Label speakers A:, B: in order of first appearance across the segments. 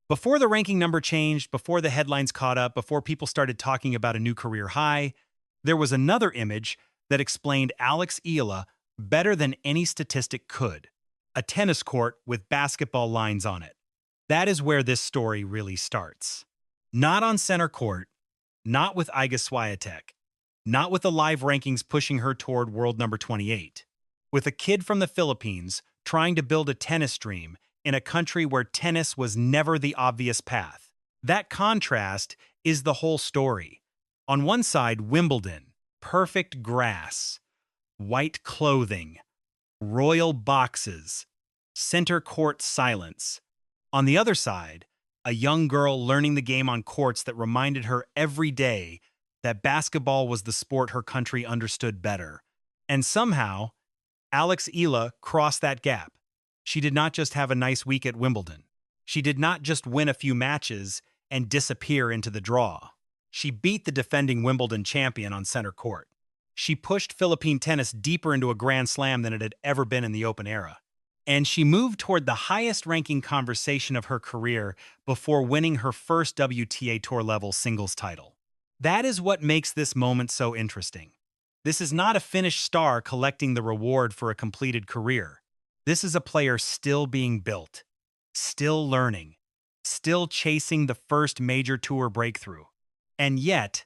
A: Before the ranking number changed, before the headlines caught up, before people started talking about a new career high, there was another image that explained Alex Eala better than any statistic could. A tennis court with basketball lines on it. That is where this story really starts. Not on center court, not with Iga Swiatek, not with the live rankings pushing her toward world number 28. With a kid from the Philippines trying to build a tennis dream in a country where tennis was never the obvious path. That contrast is the whole story. On one side, Wimbledon, perfect grass, white clothing, royal boxes, center court silence. On the other side, a young girl learning the game on courts that reminded her every day that basketball was the sport her country understood better. And somehow, Alex Eala crossed that gap. She did not just have a nice week at Wimbledon. She did not just win a few matches and disappear into the draw. She beat the defending Wimbledon champion on center court. She pushed Philippine tennis deeper into a Grand Slam than it had ever been in the Open era. And she moved toward the highest-ranking conversation of her career before winning her first WTA Tour-level singles title. That is what makes this moment so interesting. This is not a finished star collecting the reward for a completed career. This is a player still being built, still learning, still chasing the first major tour breakthrough. And yet,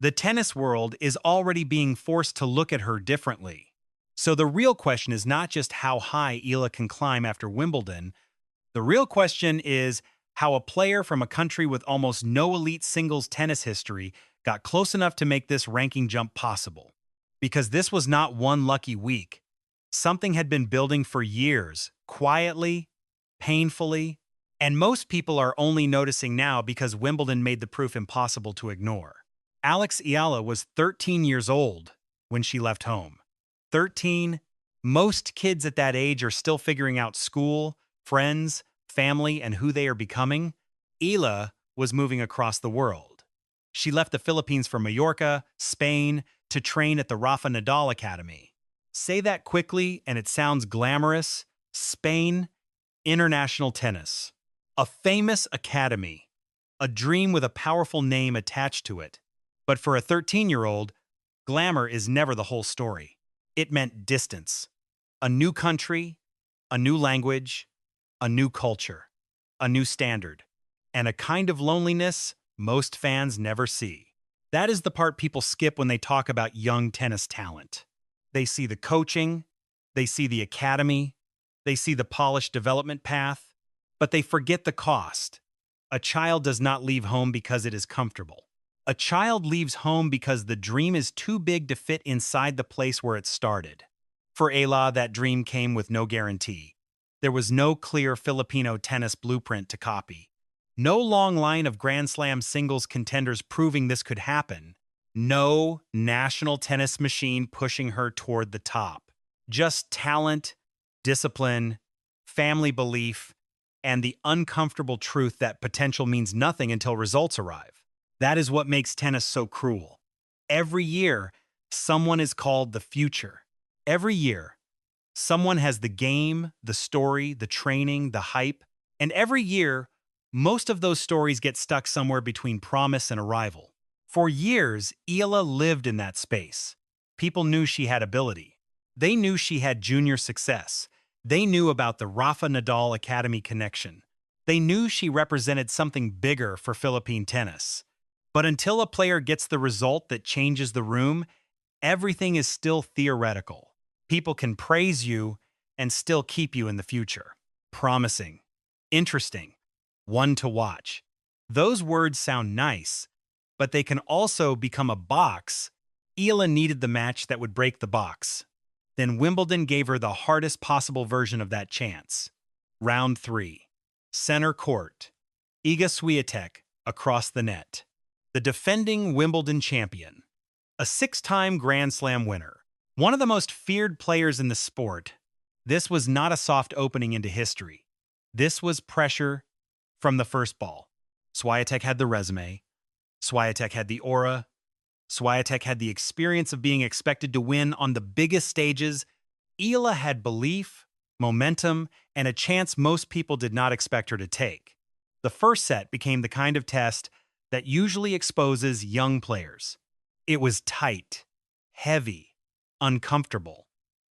A: the tennis world is already being forced to look at her differently. So the real question is not just how high Eala can climb after Wimbledon. The real question is how a player from a country with almost no elite singles tennis history got close enough to make this ranking jump possible. Because this was not one lucky week. Something had been building for years, quietly, painfully, and most people are only noticing now because Wimbledon made the proof impossible to ignore. Alex Eala was 13 years old when she left home. 13, most kids at that age are still figuring out school, friends, family, and who they are becoming. Eala was moving across the world. She left the Philippines for Mallorca, Spain, to train at the Rafa Nadal Academy. Say that quickly and it sounds glamorous. Spain, international tennis. A famous academy. A dream with a powerful name attached to it. But for a 13-year-old, glamour is never the whole story. It meant distance. A new country, a new language, a new culture, a new standard, and a kind of loneliness most fans never see. That is the part people skip when they talk about young tennis talent. They see the coaching, they see the academy, they see the polished development path, but they forget the cost. A child does not leave home because it is comfortable. A child leaves home because the dream is too big to fit inside the place where it started. For Eala, that dream came with no guarantee. There was no clear Filipino tennis blueprint to copy. No long line of Grand Slam singles contenders proving this could happen. No national tennis machine pushing her toward the top. Just talent, discipline, family belief, and the uncomfortable truth that potential means nothing until results arrive. That is what makes tennis so cruel. Every year, someone is called the future. Every year, someone has the game, the story, the training, the hype, and every year, most of those stories get stuck somewhere between promise and arrival. For years, Eala lived in that space. People knew she had ability. They knew she had junior success. They knew about the Rafa Nadal Academy connection. They knew she represented something bigger for Philippine tennis. But until a player gets the result that changes the room, everything is still theoretical. People can praise you and still keep you in the future. Promising. Interesting. One to watch. Those words sound nice, but they can also become a box. Eala needed the match that would break the box. Then Wimbledon gave her the hardest possible version of that chance. Round 3. Center court. Iga Swiatek across the net. The defending Wimbledon champion. A 6-time Grand Slam winner. One of the most feared players in the sport. This was not a soft opening into history. This was pressure from the first ball. Swiatek had the resume. Swiatek had the aura. Swiatek had the experience of being expected to win on the biggest stages. Eala had belief, momentum, and a chance most people did not expect her to take. The first set became the kind of test that usually exposes young players. It was tight, heavy, uncomfortable.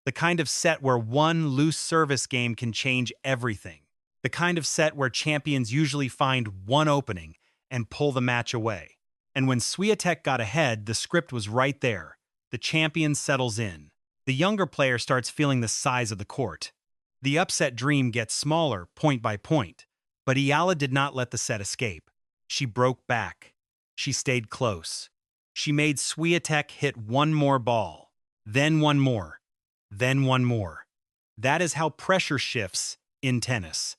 A: The kind of set where one loose service game can change everything. The kind of set where champions usually find one opening and pull the match away. And when Swiatek got ahead, the script was right there. The champion settles in. The younger player starts feeling the size of the court. The upset dream gets smaller, point by point. But Eala did not let the set escape. She broke back. She stayed close. She made Swiatek hit one more ball, then one more, then one more. That is how pressure shifts in tennis.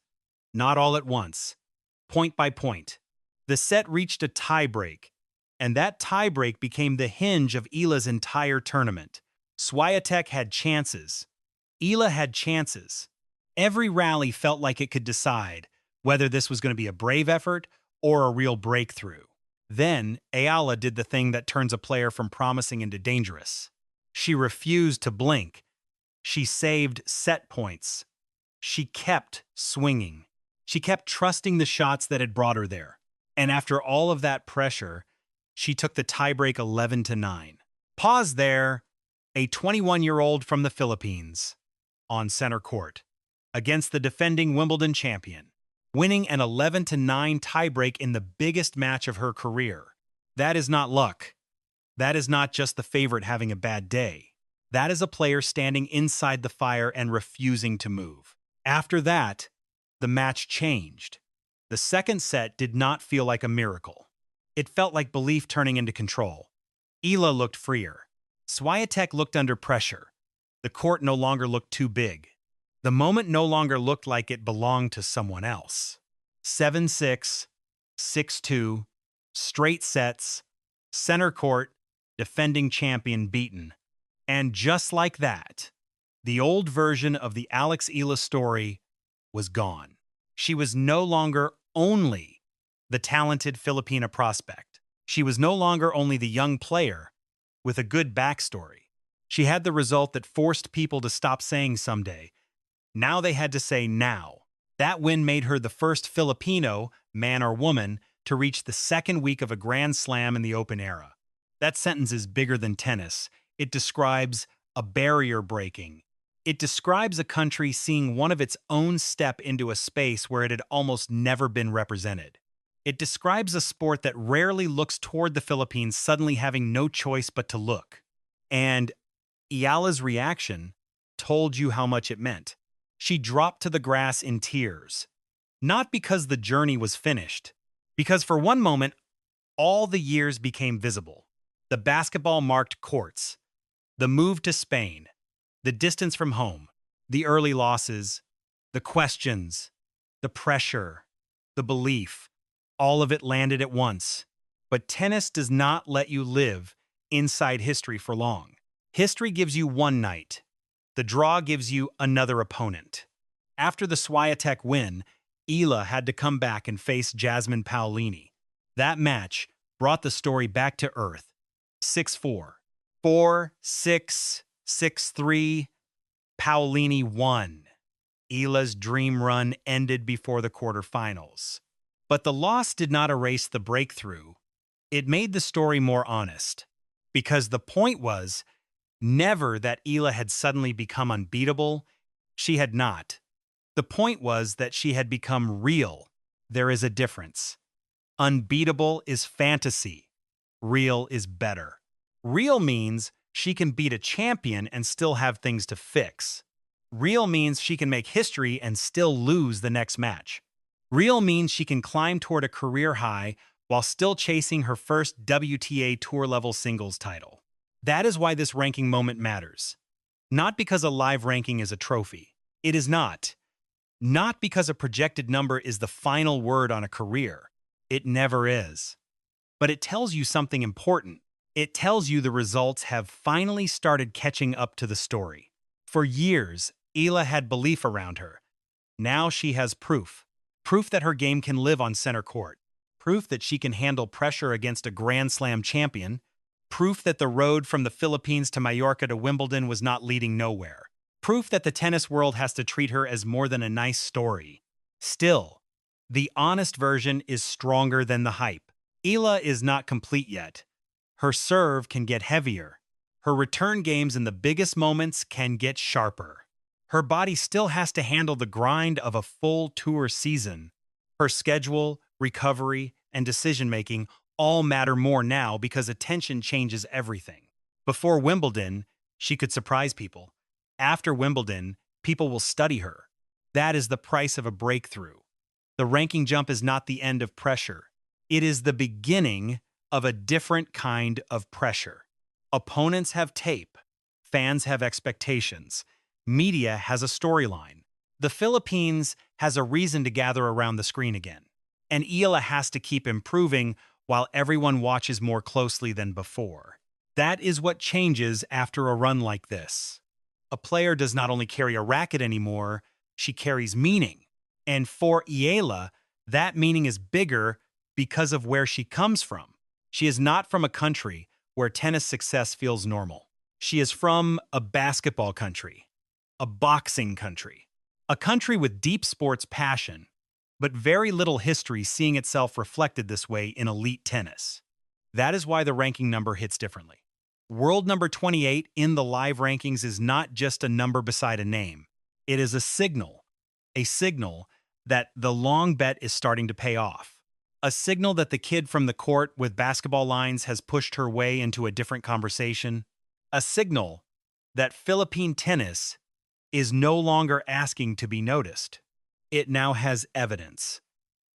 A: Not all at once, point by point. The set reached a tiebreak, and that tiebreak became the hinge of Eala's entire tournament. Swiatek had chances. Eala had chances. Every rally felt like it could decide whether this was going to be a brave effort or a real breakthrough. Then, Eala did the thing that turns a player from promising into dangerous. She refused to blink. She saved set points. She kept swinging. She kept trusting the shots that had brought her there. And after all of that pressure, she took the tiebreak 11-9. Pause there. A 21-year-old from the Philippines on center court against the defending Wimbledon champion, winning an 11-9 tiebreak in the biggest match of her career. That is not luck. That is not just the favorite having a bad day. That is a player standing inside the fire and refusing to move. After that, the match changed. The second set did not feel like a miracle. It felt like belief turning into control. Eala looked freer. Swiatek looked under pressure. The court no longer looked too big. The moment no longer looked like it belonged to someone else. 7-6, 6-2, straight sets, center court, defending champion beaten. And just like that, the old version of the Alex Eala story was gone. She was no longer only the talented Filipina prospect. She was no longer only the young player with a good backstory. She had the result that forced people to stop saying someday. Now they had to say now. That win made her the first Filipino, man or woman, to reach the second week of a Grand Slam in the Open era. That sentence is bigger than tennis. It describes a barrier breaking. It describes a country seeing one of its own step into a space where it had almost never been represented. It describes a sport that rarely looks toward the Philippines suddenly having no choice but to look. And Eala's reaction told you how much it meant. She dropped to the grass in tears. Not because the journey was finished, because for one moment, all the years became visible. The basketball-marked courts, the move to Spain, the distance from home, the early losses, the questions, the pressure, the belief, all of it landed at once. But tennis does not let you live inside history for long. History gives you one night. The draw gives you another opponent. After the Swiatek win, Eala had to come back and face Jasmine Paolini. That match brought the story back to earth. 6-4. 4-6, 6-3. Paolini won. Eala's dream run ended before the quarterfinals. But the loss did not erase the breakthrough. It made the story more honest. Because the point was, never that Eala had suddenly become unbeatable. She had not. The point was that she had become real. There is a difference. Unbeatable is fantasy. Real is better. Real means she can beat a champion and still have things to fix. Real means she can make history and still lose the next match. Real means she can climb toward a career high while still chasing her first WTA Tour-level singles title. That is why this ranking moment matters. Not because a live ranking is a trophy. It is not. Not because a projected number is the final word on a career. It never is. But it tells you something important. It tells you the results have finally started catching up to the story. For years, Eala had belief around her. Now she has proof. Proof that her game can live on center court. Proof that she can handle pressure against a Grand Slam champion. Proof that the road from the Philippines to Mallorca to Wimbledon was not leading nowhere. Proof that the tennis world has to treat her as more than a nice story. Still, The honest version is stronger than the hype. Eala is not complete yet. Her serve can get heavier. Her return games in the biggest moments can get sharper. Her body still has to handle the grind of a full tour season. Her schedule, recovery, and decision-making all matter more now because attention changes everything. Before Wimbledon, she could surprise people. After Wimbledon, people will study her. That is the price of a breakthrough. The ranking jump is not the end of pressure. It is the beginning of a different kind of pressure. Opponents have tape. Fans have expectations. Media has a storyline. The Philippines has a reason to gather around the screen again. And Eala has to keep improving while everyone watches more closely than before. That is what changes after a run like this. A player does not only carry a racket anymore, she carries meaning. And for Eala, that meaning is bigger because of where she comes from. She is not from a country where tennis success feels normal. She is from a basketball country, a boxing country, a country with deep sports passion, but very little history seeing itself reflected this way in elite tennis. That is why the ranking number hits differently. World number 28 in the live rankings is not just a number beside a name. It is a signal that the long bet is starting to pay off. A signal that the kid from the court with basketball lines has pushed her way into a different conversation. A signal that Philippine tennis is no longer asking to be noticed. It now has evidence.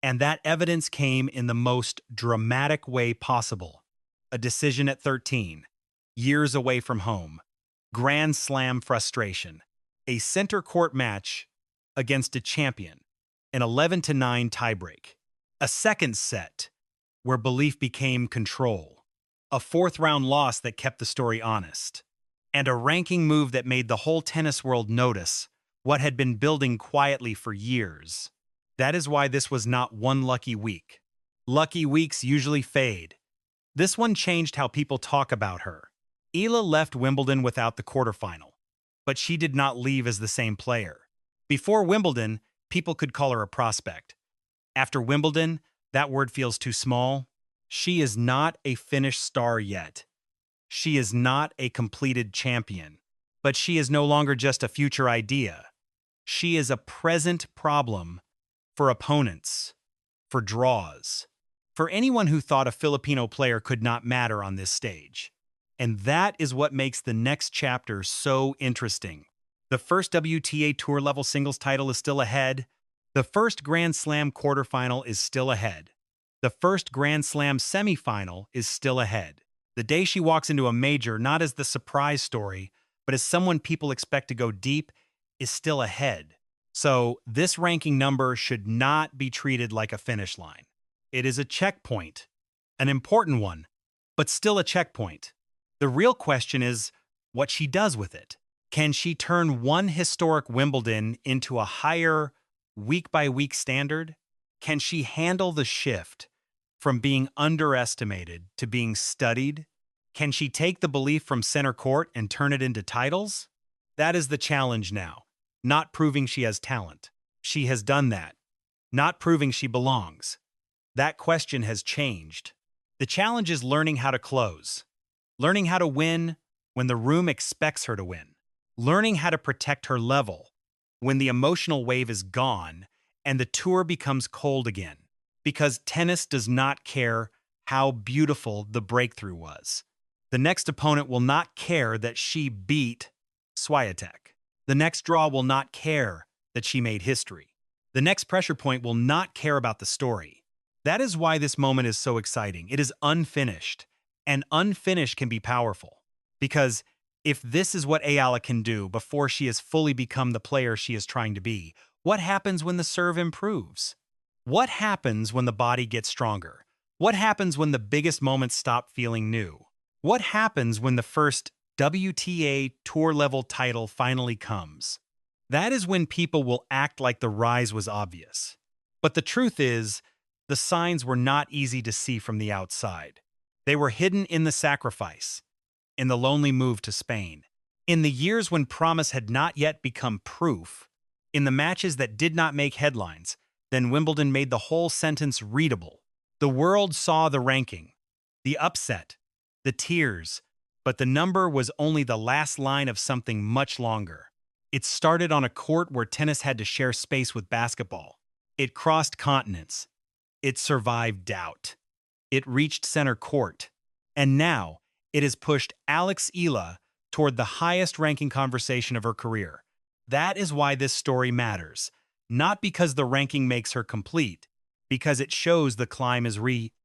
A: And that evidence came in the most dramatic way possible. A decision at 13, years away from home, Grand Slam frustration, a center court match against a champion, an 11-9 tiebreak, a second set where belief became control, a fourth-round loss that kept the story honest, and a ranking move that made the whole tennis world notice what had been building quietly for years. That is why this was not one lucky week. Lucky weeks usually fade. This one changed how people talk about her. Eala left Wimbledon without the quarterfinal, but she did not leave as the same player. Before Wimbledon, people could call her a prospect. After Wimbledon, that word feels too small. She is not a finished star yet. She is not a completed champion. But she is no longer just a future idea. She is a present problem for opponents, for draws, for anyone who thought a Filipino player could not matter on this stage. And that is what makes the next chapter so interesting. The first WTA Tour level singles title is still ahead. The first Grand Slam quarterfinal is still ahead. The first Grand Slam semifinal is still ahead. The day she walks into a major, not as the surprise story, but as someone people expect to go deep, is still ahead. So this ranking number should not be treated like a finish line. It is a checkpoint, an important one, but still a checkpoint. The real question is what she does with it. Can she turn one historic Wimbledon into a higher, week-by-week standard? Can she handle the shift from being underestimated to being studied? Can she take the belief from center court and turn it into titles? That is the challenge now, not proving she has talent. She has done that. Not proving she belongs. That question has changed. The challenge is learning how to close. Learning how to win when the room expects her to win. Learning how to protect her level when the emotional wave is gone and the tour becomes cold again. Because tennis does not care how beautiful the breakthrough was. The next opponent will not care that she beat Swiatek. The next draw will not care that she made history. The next pressure point will not care about the story. That is why this moment is so exciting. It is unfinished, and unfinished can be powerful. Because if this is what Eala can do before she has fully become the player she is trying to be, what happens when the serve improves? What happens when the body gets stronger? What happens when the biggest moments stop feeling new? What happens when the first WTA Tour level title finally comes? That is when people will act like the rise was obvious. But the truth is, the signs were not easy to see from the outside. They were hidden in the sacrifice, in the lonely move to Spain, in the years when promise had not yet become proof, in the matches that did not make headlines, Then Wimbledon made the whole sentence readable. The world saw the ranking, the upset, the tears, but the number was only the last line of something much longer. It started on a court where tennis had to share space with basketball. It crossed continents. It survived doubt. It reached center court. And now, it has pushed Alex Eala toward the highest ranking conversation of her career. That is why this story matters. Not because the ranking makes her complete, because it shows the climb is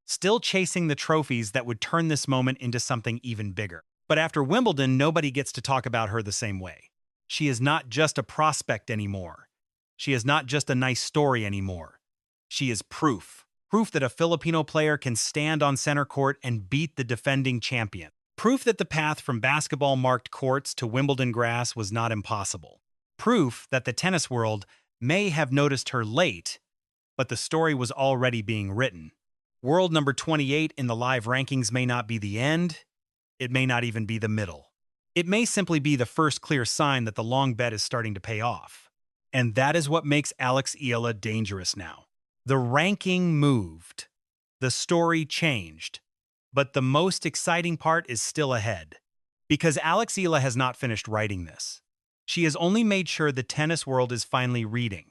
A: still chasing the trophies that would turn this moment into something even bigger. But after Wimbledon, nobody gets to talk about her the same way. She is not just a prospect anymore. She is not just a nice story anymore. She is proof. Proof that a Filipino player can stand on center court and beat the defending champion. Proof that the path from basketball-marked courts to Wimbledon grass was not impossible. Proof that the tennis world may have noticed her late, but the story was already being written. World number 28 in the live rankings may not be the end. It may not even be the middle. It may simply be the first clear sign that the long bet is starting to pay off. And that is what makes Alex Eala dangerous now. The ranking moved. The story changed. But the most exciting part is still ahead. Because Alex Eala has not finished writing this. She has only made sure the tennis world is finally reading.